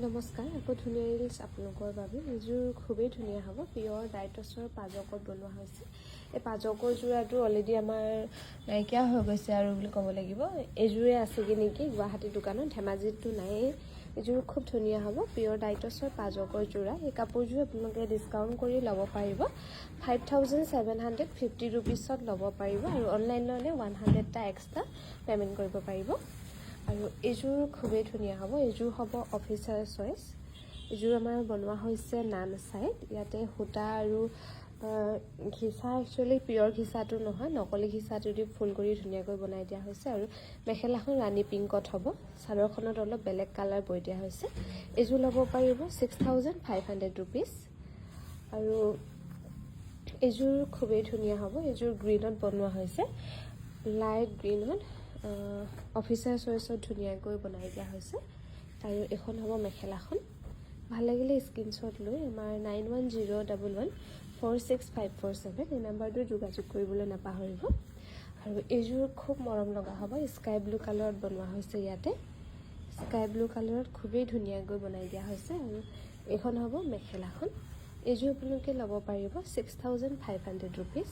নমস্কাৰ, আকৌ ধুনীয়া ৰিলছ আপোনালোকৰ বাবে। এইযোৰ খুবেই ধুনীয়া হ'ব। পিয়ৰ ডাইটছৰ পাজকত বনোৱা হৈছে। এই পাজকৰ যোৰাটো অলৰেডি আমাৰ নাইকিয়া হৈ গৈছে আৰু বুলি ক'ব লাগিব। এইযোৰে আছেগৈ নেকি গুৱাহাটী দোকানত, ধেমাজিততো নায়েই। এইযোৰ খুব ধুনীয়া হ'ব। পিয়ৰ ডাইটছৰ পাজকৰ যোৰা। এই কাপোৰযোৰ আপোনালোকে ডিছকাউণ্ট কৰি ল'ব পাৰিব। 5750 ৰুপিছত ল'ব পাৰিব আৰু অনলাইন ল'লে 100টা এক্সট্ৰা পে'মেণ্ট কৰিব পাৰিব। আৰু এইযোৰ খুবেই ধুনীয়া হ'ব। এইযোৰ হ'ব অফিচাৰ চইচ। এইযোৰ আমাৰ বনোৱা হৈছে নান চাইড। ইয়াতে সূতা আৰু ঘিচা, একচুৱেলি পিয়ৰ ঘিচাটো নহয়, নকলি ঘিচাটো দি ফুল কৰি ধুনীয়াকৈ বনাই দিয়া হৈছে। আৰু মেখেলাখন ৰাণী পিংকত হ'ব। চাদৰখনত অলপ বেলেগ কালাৰ বৈ দিয়া হৈছে। এইযোৰ ল'ব পাৰিব 6500 ৰুপিজ। আৰু এইযোৰ খুবেই ধুনীয়া হ'ব। এইযোৰ গ্ৰীণত বনোৱা হৈছে, লাইট গ্ৰীণত অফিচাৰ চইচত ধুনীয়াকৈ বনাই দিয়া হৈছে। আৰু এখন হ'ব মেখেলাখন। ভাল লাগিলে স্ক্ৰীনশ্বট লৈ আমাৰ 9101146547 এই নাম্বাৰটো যোগাযোগ কৰিবলৈ নাপাহৰিব। আৰু এইযোৰ খুব মৰম লগা হ'ব। স্কাই ব্লু কালাৰত বনোৱা হৈছে। ইয়াতে স্কাই ব্লু কালাৰত খুবেই ধুনীয়াকৈ বনাই দিয়া হৈছে। আৰু এইখন হ'ব মেখেলাখন। এইযোৰ আপোনালোকে ল'ব পাৰিব 6500 ৰুপিজ।